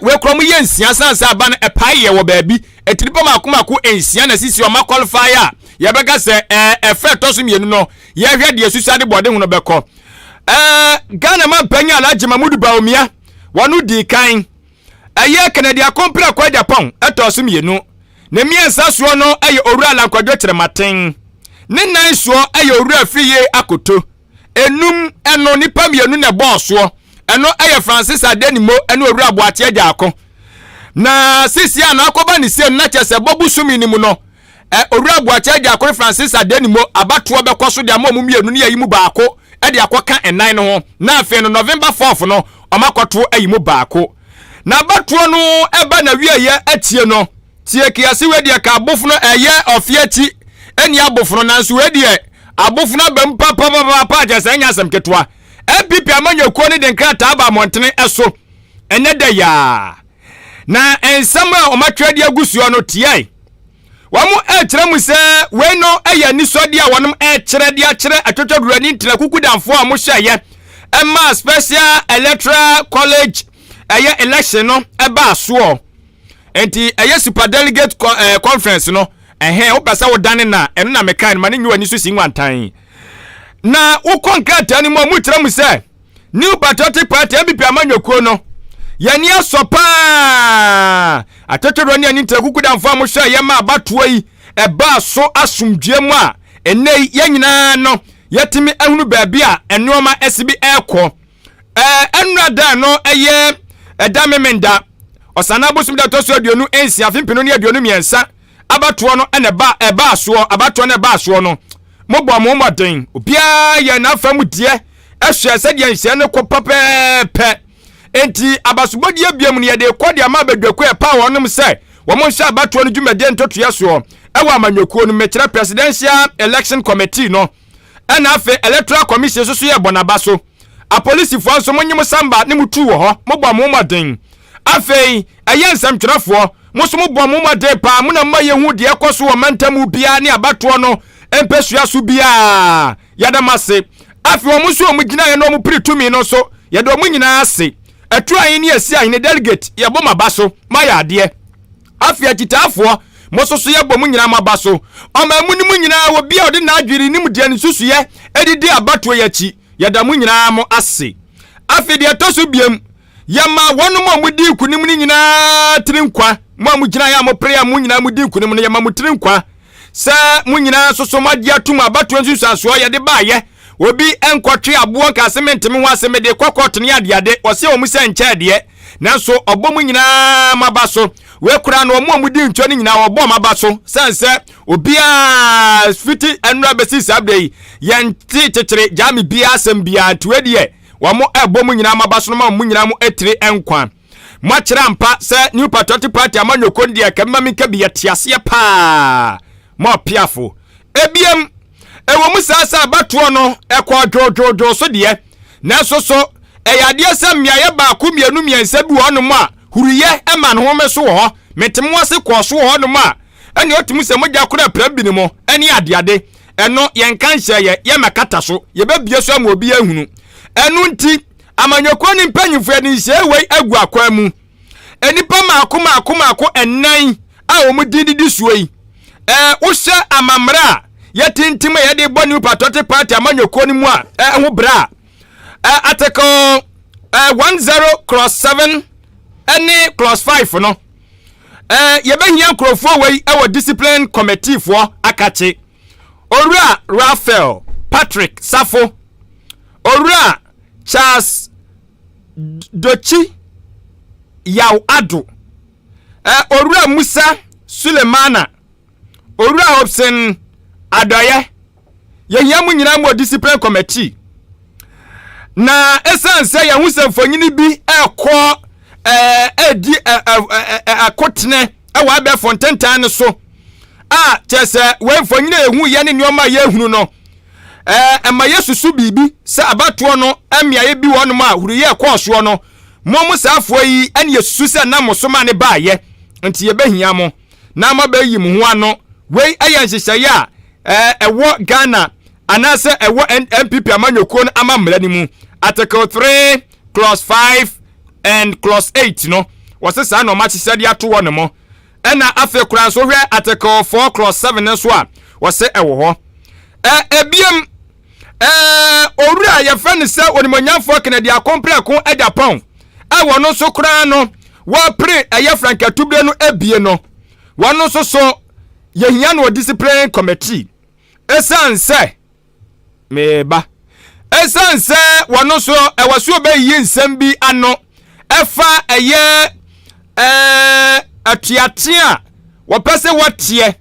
we krom ye nsia sansa aba no epaye wo baabi etiripo makomako ensia na sisi o ma qualifier ye beka se efe toso mienu no ye hwe de susade bode hu no beko Ghana man panya Alhaji Mahmoud Bawumia wonu di kan eye Canada compra kwa Japan etoso mienu ne miensa so no eye owura lankwadwo kyerematen ne nan so eye owura fiye akoto enum eno nipa mienu ne boss so eno eye Francis Adenimo eno owura boate agako na sisi ana akoba ni sem na chese bobu sumi ni mu no owura boate agako Francis Adenimo abatoa bekoso de amom mienu ne yayimu baako e de akoka enan no ho na afi no November 4th no omakoto ayimu baako na abatoa no eba na wieye atie no tie kiase wedi ka abofno eye ofiachi eni abofno nanso wedi abofno bam papa jese anya asem ketwa MPP amanyekuo ni de nkrata aba montene eso ene da ya na ensam a omatwade agusuo no tie wamu ekire mu se we no eye ni sodi a wonom ekire de akire atotodurani ntira kukudamfo a mo hye emma special electoral college eye election no eba so enti eye super delegate conference no wo pesa wo dane na eno na mekan ma ne nyi wani so sinwantan na wo konkreta ni mo mutira mu se New Patriotic Party MPP amanyekuo no yani asopa atotoro ni ani ntakukuda mfa mo hwa ye ma abatoa yi eba so asumdue mu a ene ye nyina no yetimi ahunu baabi a enoma SB ekọ enrada no eye edamemenda osana bosum da toso aduonu ensi afimpino ne aduonu miensa abatoa no ene ba eba so abatoa ne ba so no mobo mo moden obia ye na famu die ehwe se de nhye ne ko papepe enti abasubodi abiam ne ye de kodi ama badwako e pa wonom se wo mo hye abatoa no dwumade ntotoya so ewa amanyekuo no mekira presidential election committee no ena afi electoral commission so ye bonaba so a police fo so monyim samba ne mutu wo ho mobo mo moden afei eye nsam twerefo mo so mobo mo moden pa mo na ma ye hu de ekoso wo mantamu bia ne abatoa no empesua so bia yadamase afi wo muso wo gina ye no mo pritumi no so ye do mo nyina ase atu ayin ne asi ayin delegate ye bom abaso maya ade afi akitafo mo so ye bom nyina mabaso o ma mu ni mu nyina wo bia ode na adwiri ni mu de ne susu ye edidi abato ye chi ye da mu nyina mo ase afi de toso biem ye ma wonu mo mudi kunim ni nyina trinkwa mo gina ya mo prayer mu nyina mudi kunim no ye ma mu trinkwa sa munyina soso madia atum abato nsusu aso ye de baaye obi enkotwe abo ka cement me ho aseme de kokot ne ade ose o musa ncha de nanso obo munyina mabaso we kura no mo mudi ntwa ne nyina obo mabaso sanse obi a fiti enra besi sabdei ye nti chechire jami bia asem bia tuedie wo mo ebo munyina mabaso no ma munyina mo etire enkwa mo kira mpa se New Patriotic Party amanyoko ndie kemma mi ka bia tiase pa mo piafo ebiem ewo musasa abatoɔ no ekɔ jojo so de na so eyade asem miaye ba ko mienu miensa bi wo no ma huriye ema no home so ho metem wase kɔ so ho no ma ene otum se mogya kora prabi ni mo ene adeade eno yenka nhye ye mekata so ye babie so ama obi ahunu enu nti amanyoko ni mpanyifo ene nhye wei agu akwa mu enipa maako enan a wo mudidi suoi uhye amamra yetintima ye de New Patriotic Party amanyoko ni mu a ho bra article 10/7 any clause 5 no ye behia nkrofo wei e discipline committee for akache Owura Raphael Patrick Safo Owura Charles Dochi Yaw Ado Owura Musa Sulemana Owura Hobson Adoye ye hiamu nyina mo discipline committee na esanse ye husemfonyini bi ekọ edi akotene ewa abe fontentan so a chese we mfonyini ehu ye ne nioma ye ehunu no ema yesusu bibi se abatoɔ no amia ye bi wono ma huru ye ekɔso no mo musafo yi ene yesusu se na mosoma ne baaye nti ye behia mo na ma ba yi mu ho ano we ayanhyehye a ewo Ghana anase ewo MPP amanyoko no amamra ni mu article 3 clause 5 and clause 8 no wose saa no ma chise de ato wo ne mo ena afe kura so hwe article 4:7 nso a wose ewo ho ebiem owura ye fa ne se onimonyamfo kenedi akompre ko Japan ewo no so kura no wa pre eye frankatubre no ebie no wono so yehia no discipline committee esanse meba esanse wono so ewaso be yi nsam bi ano efa eye atiatia wopese wotie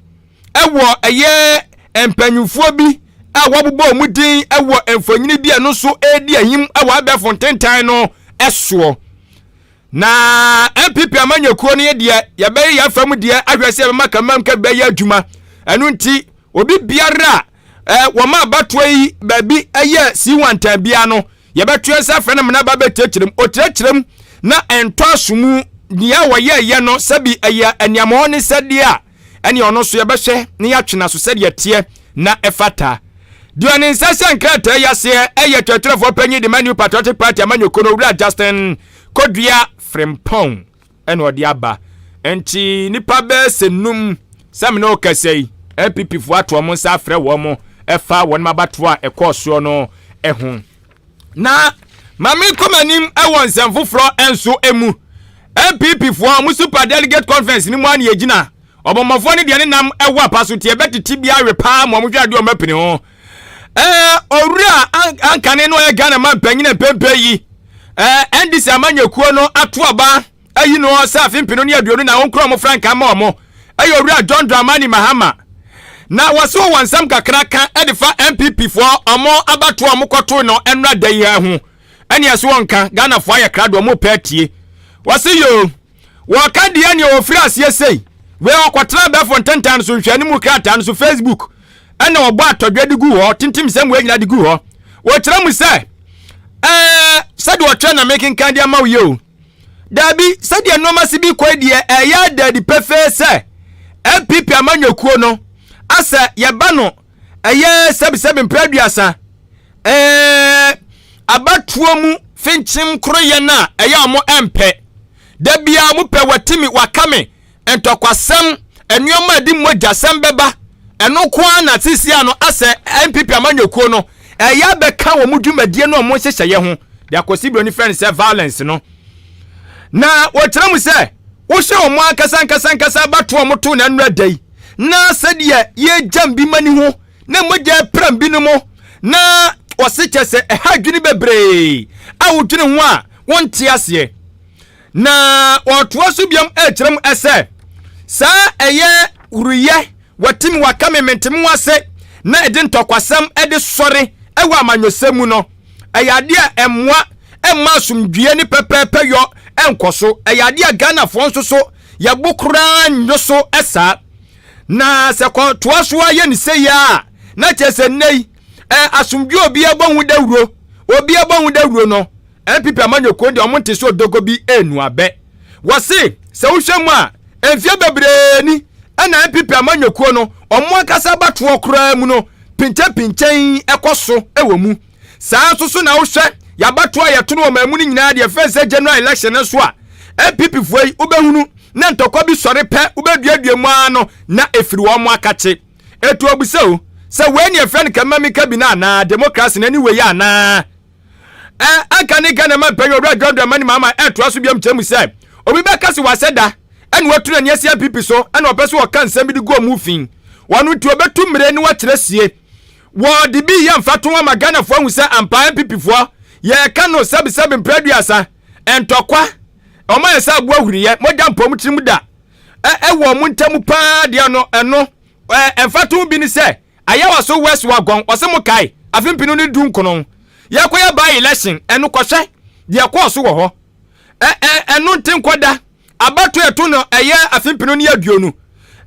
ewo eye empanyufuo bi wobobo omudin ewo emfonyini bi eno so edi ahim ewo abefontentan no eso na MPP amanyokuo ne de ye be ya fam de ahwese be makamam ka be ya adwuma enu nti obi biara wo ma batwa yi babi eye si1 bia no ye betwe se afre na mena ba betekyerem otekyerem na ento asomu nia woye no sabi eye aniamo ne sede a ene ono so ye behwe ne ya twena so sede tie na efata duane nsase nkrata ya se eye twetwerefo panyi de Manu Patriotic Party amanyokuo no wura Justin Kodua Frimpong eno de aba enti nipa be senum samina okasei MPP fo ato mo sa afre wo mo efa won mabato a ekoso no ehu na mami komanim ewon semfofro enso emu MPP fo mo super delegate conference ni mo an yegina obomofo ne de ne nam ewo apaso tie betiti bia repa mo dwade o mapini ho owura ankane no ye Ghana man panyina pempe yi ndisi amanyakuo no atoaba ayi no sa fimpino ne aduonu na wonkro mo franka ma omo ayi owura John Dramani Mahama na waso wansam kakraka edifa MPP fo omo abato omo koto no enra dan ya ho ene aso wonka Ghana fo aye krado omo patie wasi yo waka de ene ofiri asie sei we okotra be fo ntentan so hwani mu krata no so Facebook ene obo atodwe digu ho tintim sem we nyina digu ho wo kira mu se said what na making candy ama yo dabi said the normal sibi kwa die ya daddy pefe se MPP amanyokuo no asa ye ba no sebi mpraduasa abatuo mu finchim kroye na amo empe dabia mu pe watimi wakame entokwasem enuoma di mogasem beba eno kwa na tisia no asa MPP amanyokuo no ya beka wo mudwumadie no mo hyehye ho de akosibro ni friend say violence no na wotira mu say wo hye o mo akasa bato mo to na nra dai na sadie ye jam bi mani ho na mogya pram bi no mo na wosiche se hadwini bebre a wodwini ho a wonte ase na wotoa so biam ekirem ese sa eye uruye watimi wakame mentem wase na ede ntokwasam ede sore ewa amanyosemu no ayade emwa emma sumdue ni pepepe yo enkoso ayade Ghana fo nso so yabukura nyoso esa na se ko toaso aye ni se ya na chese nei asumdue obi abonwu dawuro no MPP amanyoko de omonte so dogo bi enu abe wose se wohwemu a enfia bebre ni ana MPP amanyoko no omo akasa bato okura mu no pinchen ekoso ewo mu saa so na wohwe yabato ayeto no mamu ni nyina de first general election so a MPP foi ubehunu na ntokwa bi sore pe ubeduadua mu ano na efiri wo mo akache etu obuseo se we ne friend kamami kabina na democracy na ni we ya na akane Ghana man penyo John Dramani Mahama etu aso biam chemu se obi beka se waseda ene watu na ne MPP so ene opeso wo kan sam bi go mu fin wonu tu obetu mre ni wa kyerɛsie wo de bi ya mfato wa Ghana fo hu se ampa MPP fo ye ka no sabi mpraduasa entokwa o ma yesa abu ahuriye modam pom tirim da wo mu ntamu pa de no eno emfato bi ni se ayawa so west wagon o se mo kai afimpinu ni dun kono yakoya ba election eno kohwe de akoso wo ho eno ntinkoda abato eto no eye afimpinu ni aduonu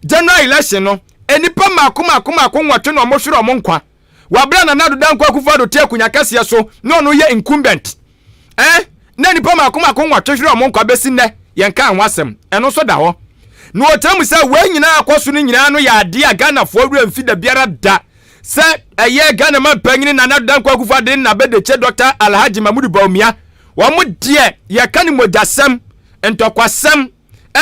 general election no enipa makoma nwatwe no mohwere o monkwa wabra na nado dankwa kufado te akunya kase so no ono ye incumbent na enipa makoma nwatwe hwere o monkwa besi ne yenka anwasem eno so da ho no otamu se we nyina akoso no nyina no ya ade a Ghana fo wura mfida biara da se eye Ghana man panyini na nado dankwa kufado na bedeche Dr. Alhaji Mahmoud Baumia wo mo de ye kan mogasem ntokwasem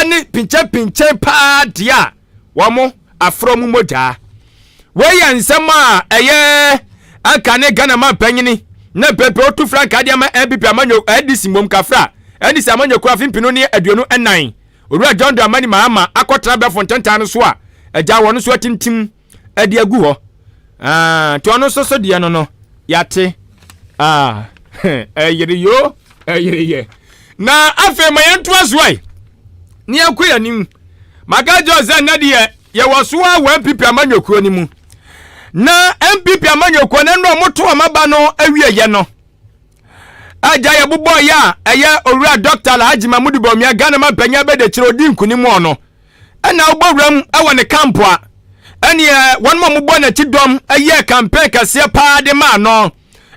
ene pinche pa dia womo afro mu moja we ye nsem a eye aka ne Ghana man panyini na pepe otu franka dia ma MPP amanyo edisi mom kafra edisi amanyo kwa fimpino ne aduonu enan owura John Dramani Mahama akotra be fontantan so a agya wono so atimtim ade agu ho to ono so de no yate eyire na afa mayentu azuai ni akoya nim magajo ze na de ye woso a MPP amanyokuo ni mu na MPP amanyokuo ne no moto amaba no awie ye no aja ye bubo ya eye owura Dr. Alhaji Mahmoud Bawumia Ghana man panya be de kire odi nkunim ono na obowram awo ne camp a ene won mo bo na tidom eye campaign kase pa de ma no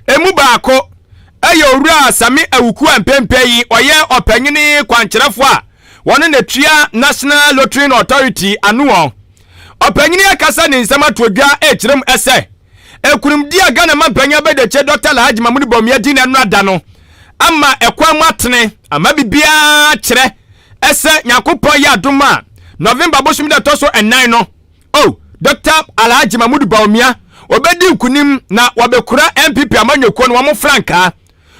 emu baako eye owura Sami Awuku ampempe yi oye opanyini kwankyerefo a won na tua National Lottery Authority anu opanyini akasa ne nsema todwa ekirem ese ekunumdia Ghana man panya be de che Dr. Alhaji Mahmoud Bawumia din anu ada no ama ekwa matene ama bibia kire ese nyakopon ya adoma November boshim da toso enan no Dr. Alhaji Mahmoud Bawumia obedi nkunim na wabekura MPP amanyokuo no wo franka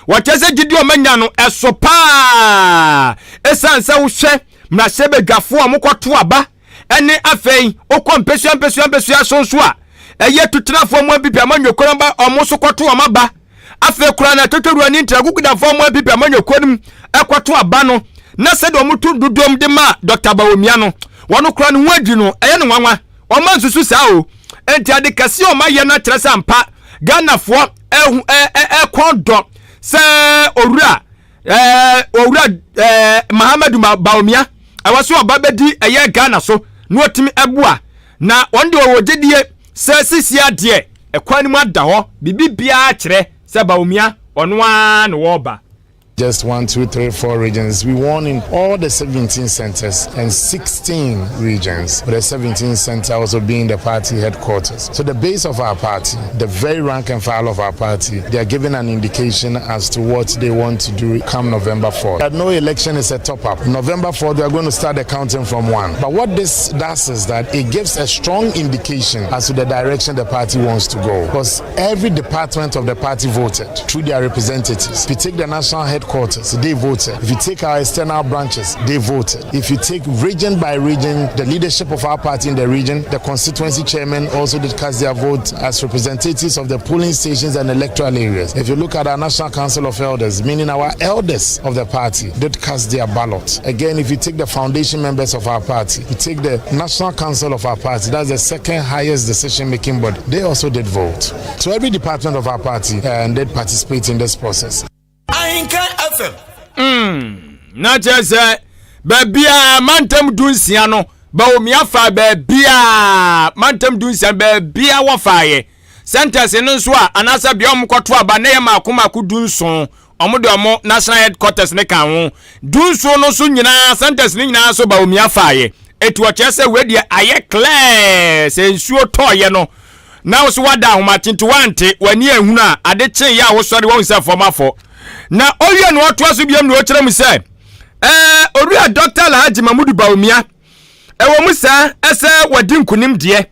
watese gidi o manya no esopa esansa wo hwe mrasebe gafo amokoto aba ene afei okompesua sonso a eye tutrafo mo MPP amanyokuo no ba omoso koto amaba afei kura na totoru ani ntragukuda fo mo MPP amanyokuo no ekoto aba no na se do mutu dudom de ma Dr. Bawumia no wono kura no wadi no eye no nwanwa o man susu sa o enti ade kase o maye na kyerɛ sɛ mpa Ghana fo kondo se owura Muhammadu Bawumia awaso obabedi eye Ghana so no otimi ebua na wonde wogedie se sisia de ekwan mu ada ho bibibia kyerɛ sɛ Bawumia ono a no woba. Just 1, 2, 3, 4 regions. We won in all the 17 centers and 16 regions, with the 17th center also being the party headquarters. So the base of our party, the very rank and file of our party, they are giving an indication as to what they want to do come November 4th. No election is a top-up. November 4th, we are going to start the counting from 1. But what this does is that it gives a strong indication as to the direction the party wants to go. Because every department of the party voted through their representatives. If you take the national headquarters, they voted. If you take our external branches, they voted. If you take region by region, the leadership of our party in the region, the constituency chairman also did cast their vote as representatives of the polling stations and electoral areas. If you look at our National Council of Elders, meaning our elders of the party, did cast their ballot. Again, if you take the foundation members of our party, you take the National Council of our party, that's the second highest decision-making body, they also did vote. So every department of our party did participate in this process. Ahenkan FM. Na jese babia mantem dunsia no Bawumia fa babia mantem dunsia babia wo faaye sentence no so a anasa bia omkoto aba na yema akomaku dunson omodo omo national headquarters ne kan ho dunson no so nyina sentence ne nyina so Bawumia faaye etu o chese we de aye clear se nsuo toye no na so wada ahomatinto wante wani ehunu a ade chen ya wo sori won se fomafo na owie no oto aso biam no kire mu se owura Dr. Alhaji Mahmoud Bawumia ewo mu sa ese wadi nkunim de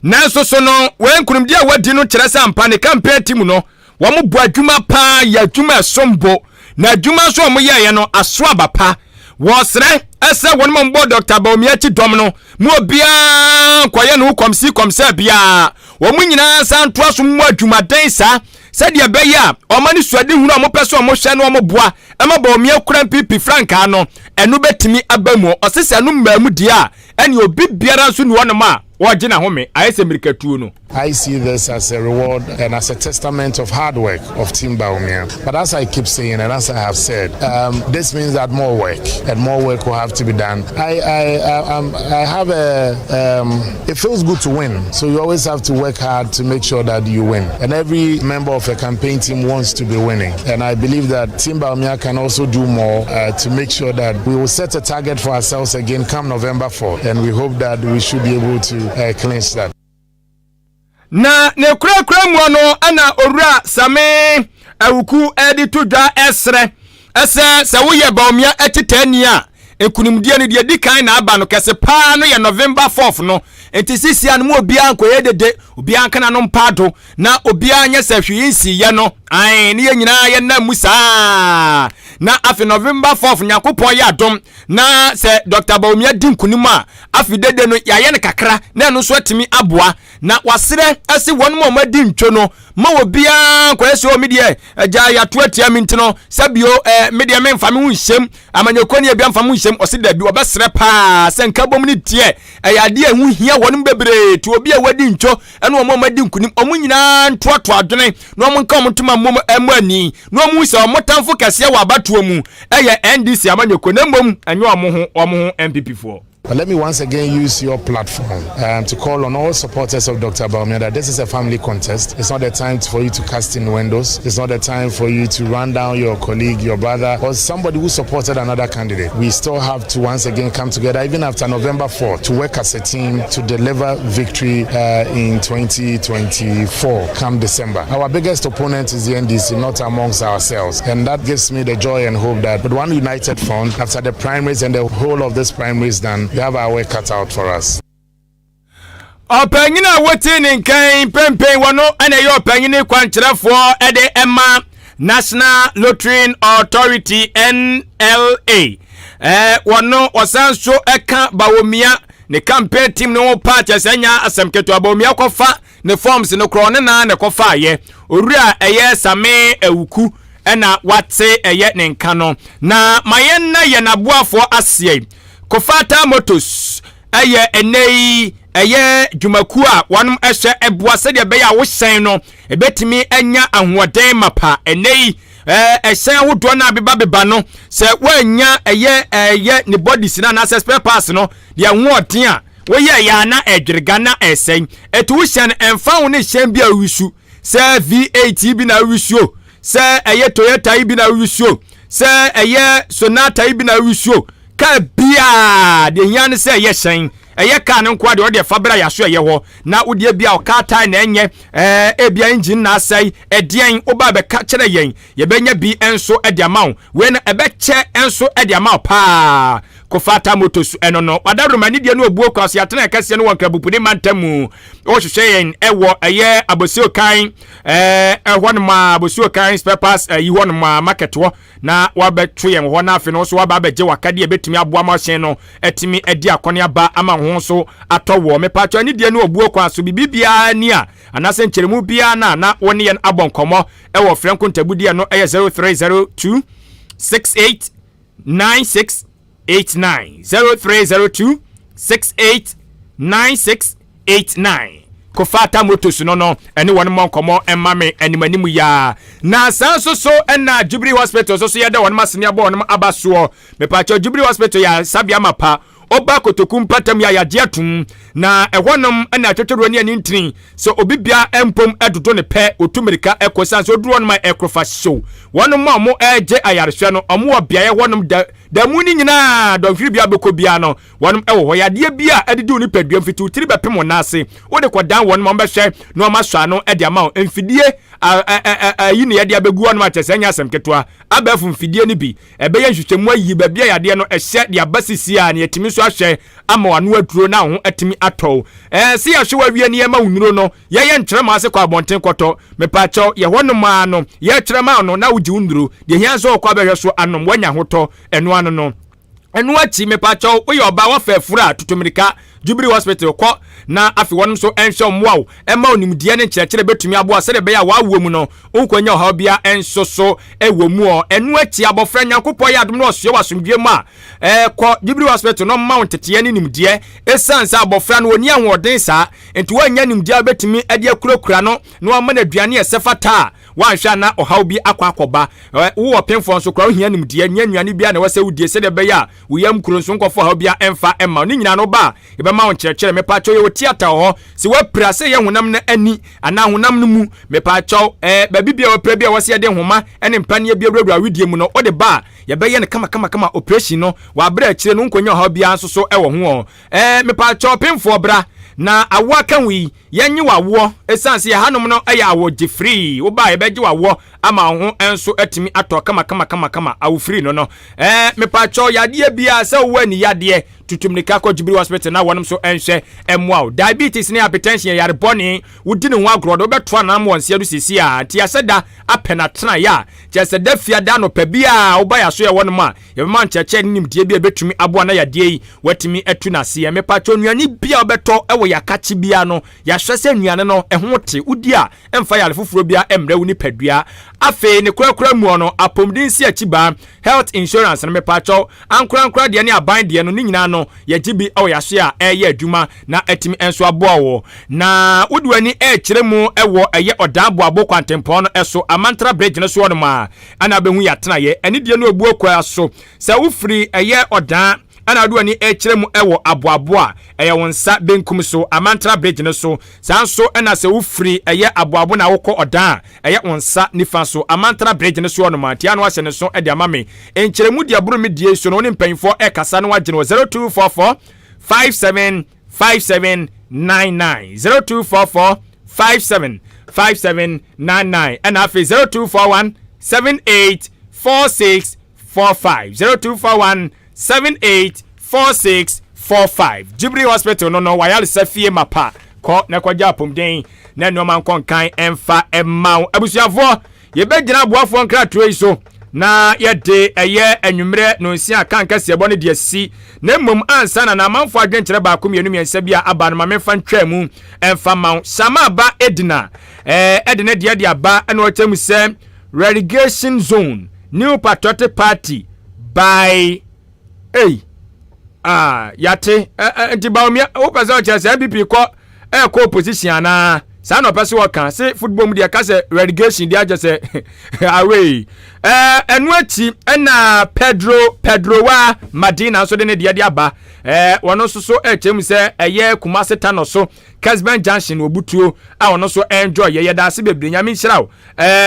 na so no we nkunim de wadi no kire sa mpa ne campaign team no wo mu bu adwuma pa ya adwuma sombo na adwuma so mo ye no aso abapa wo sere ese won mo Dr. Bawumia ti dom no mu obia kwaye no komse bia wo mu nyina sa nto aso mu adwuma den sa sadia beya omani suade hunu mo pese mo hwe no mo boa ema Bawumia kura pipi franka no enu betimi abamu osese anu mmamu dia ene obi biara nso ni wono ma woje na home ayese mirikatuo no. I see this as a reward and as a testament of hard work of Team Bawumia. But as I keep saying and as I have said, this means that more work will have to be done. I have it feels good to win. So you always have to work hard to make sure that you win. And every member of a campaign team wants to be winning. And I believe that Team Bawumia can also do more to make sure that we will set a target for ourselves again come November 4th. And we hope that we should be able to clinch that. Na ne kura mu no ana owura Sami Awuku edi tudwa esre ese se wo ye Bawumia etitani a ekunimdie no de di kan na aba no kese pa no ye November 4th no enti sisi an mo obia ankoye dede obia anka na no mpado na obia anya sahwe nsi ye no ai ne nyina ye na musa na afi November 4th nyakopon ya adom na se Dr. Bawumia di nkunim a afi dede no ya ye ne kakra na no so atimi aboa na wasere ase won mo madi ntwo no ma obia kwese o medie agya ya to atia mintino sabio medie me mfa me hu nsem amanyekoni ebia mfa me nsem ose da bi obesere pa se nka bom ni tie ayade hu hia won bebre to obi a wadi ntwo ene o mo madi nkunim omu nyina ntoato adwene no mo nka omtuma mom amani no mu se omotamfo kase wa abatuo mu NDC amanyekoni mbom anyo omo MPP for. But let me once again use your platform to call on all supporters of Dr. Bawumia that this is a family contest. It's not the time for you to cast in windows. It's not the time for you to run down your colleague, your brother, or somebody who supported another candidate. We still have to once again come together, even after November 4th, to work as a team to deliver victory in 2024, come December. Our biggest opponent is the NDC, not amongst ourselves. And that gives me the joy and hope that with one united front, after the primaries and the whole of this primaries done, we have our way cut out for us. Opanyina wotin nkan pempen wono ene yo opanyine kwankyerefo ede Emma National Lottery Authority NLA wono osanso eka Bawumia ne campaign team no party asanya asemketo Bawumia kofa ne forms no kro ne kofa ye owura eye same awuku ena wate eye ne nka no na mayenna ye naboafo asie Kofata Motors eye enei eye dwumaku a wanum ehye eboa se de be ya wo hyen no ebetimi anya ahoden mapa enei ehyen ahodo na beba no se wanya eye ne bodies na spare parts no de ahoden a wo ye ya na edwirga na esen etu hyen emfa wo ne hyen bia wisu se V8 bi na wisu se eye Toyota bi na wisu se eye Sonata bi na wisu ka bia de hiane se ye hyen eye ka ne nko de o de fabra ya so ye ho na wo de bia o ka tai na enye bia engine na asai edien oba be ka kire yen ye benya bi enso e de amaw we na ebe che enso e de amaw pa Kofata Motors eno no wadaruma ni de no obuo kwase atena kase no wankrabupuni mantamu o hwehwe yen ewo eye abosio kan ehonma abosio kan spare parts yihonma market wo na wabetu yen ho na afi no so waba beje wakade ebetumi aboa ma hyen no etimi edi akone aba ama ho so atowo mepacho ni de no obuo kwaso bibia ni a anase nkyeremu bia na woni yen abonkomo ewo frenko ntabudi no eye 0302 6896 0302 689689 Kofata Motors no ene won mo nkomo emame animanimu ya na sanso so ena Jubilee Hospital so ya da won masene abo won abaso me pa cha Jubilee Hospital ya sabia mapa oba kotokum patam ya yadeatum na ehwonom na atwetwero ne ani ntini so obibia empom edodo ne pe otumirika ekosan so duro no ma ekrofa show wonom ma mo eje ayareswa no omo obia ye wonom da muni nyina donfiri bia beko bia no wonom ewo ho yade bia edidi oni padua mfiti utiri bepem na ase wo de kodan wonom behwe no ma swa no ede ama mfidie yi ne yade abegu wonom achesanya asemketwa abafu mfidie ni bi ebeye nhwehwemu ayi ba bia yade no ehye de abasisi a ne yetimi so ahwe ama wanu aduro na ho atimi atɔ si ya hwe wawie ne ma wunuro no ye nkyerema ase kwa abonten kɔtɔ mepacho ye honom ano ye kyerema no na wuji wunuro de hia so kwa behwe so anom wanya hotɔ eno ano no enu achi mepacho wo ye oba wa fafura tutumirika Jubilee Hospital ko na afi wonom so enhwe mwawo ema onimdie ne nkyerɛkyerɛ betumi aboa sɛ de be ya wawo mu no unkonya ha bia enso so ewo mu o enu achi abofra nyankopɔ ya adom no ɔsoɛ wasomdwe mu a ko Jubilee Hospital no mount tete ne nimdie esansa abofra no oni ahoɔden saa enti wanya nimdie betumi ade akurokura no na ɔma na aduane ɛsɛfata wanhwa na ɔhaw bi akɔba wo ɔpemfo nso kora ohia nimdie nyanuane bia na wɔsɛ wudie sɛ de be ya woyam kuro nso nkɔfo ha bia emfa emma ne nyina no ba ma on kyerɛkyerɛ mepacho ye theater ho si wapra se ye honam na ani ana honam no mu mepacho ba bibia wapra bia wose ye de homa ene mpane bia wura widie mu no ode ba ye be ye ne kama operation no wa bra kyerɛ no nkonya ha bia nso so ɛwɔ ho mepacho pemfo bra na awo aka wi yenye wawo esanse ya hanom no eya awoje free wo ba ebeje wawo ama ho enso atimi ato kama awo free no mepacho yade bia se wo ani yade tutumnika ko Jubilee hospital na wonom so enhwe emwa diabetes ne hypertension yare boni wudi ne ho agro beto na mo nsia do sisi a ti aseda apena tena ya ti aseda fiada no pa bia wo ba ya so ye wonom a ye ma ncheche nim die bia betumi abo na yade yi watimi etu na se mepacho nuani bia obeto ewo yakachi bia no ya hwese nuane no eho te udi a emfa yale foforo bia emre wo ni padua afe ne kurakura mu no apomdin si achiba health insurance na mepacho ankura de ne aban de no ni nyina no ye gibi o ya so a eye adwuma na atimi enso aboa wo na woduani kire mu ewo eye odabo abo kwantempo no eso amantra bridge no so no ma ana behu ya tena ye eni de no obuo kwa so se wo free eye odan ana aduani kire mu ewo aboabo eye wonsa benkum so amantra bridge no so sanso ana se wo free eye aboabo na wokọ odan eye wonsa nifa so amantra bridge no so no ma tia no ahye ne so de amame enkire mu de aburu me die so no ne mpanfo kasa no agye no 0244 575799 0244 575799 and after 0241 784645 0241 784645 Jubilee Hospital no wayal safie mapa ko na kwaja pomden na no man konkan emfa emma abusuafo ye begina aboafo nkrato yi na yede eye anwumre no nsia Ahenkan Kasiebo ne de si na mmom ansa na amanfo adwenkyere ba ko mienu miensa bia aba no mamfa ntwa mu emfa maw sama ba edina edina de aba na ochemu se relegation zone new patriotic party by yate ntibawmia opesa ochese MPP ko opposition ana sa no pese wokan se football mu de ka se relegation de aje se away enu achi na Pedro wa Madina so de ne de aba wono so echem se eye Kumase Tano so Casban Junction obutuo a wono so enjoy ye da se bebre nyame nhiraw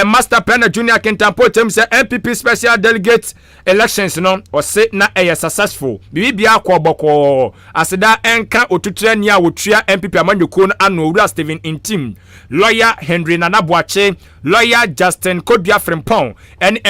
Master Planner Junior Kentampo tem se MPP special delegate elections no o se na successful bibia akoboko aseda enka otutre ni a wotua MPP amanyoko no ano owura Steven Intim lawyer Henry Nanabuache lawyer Justin Kodua Frimpong and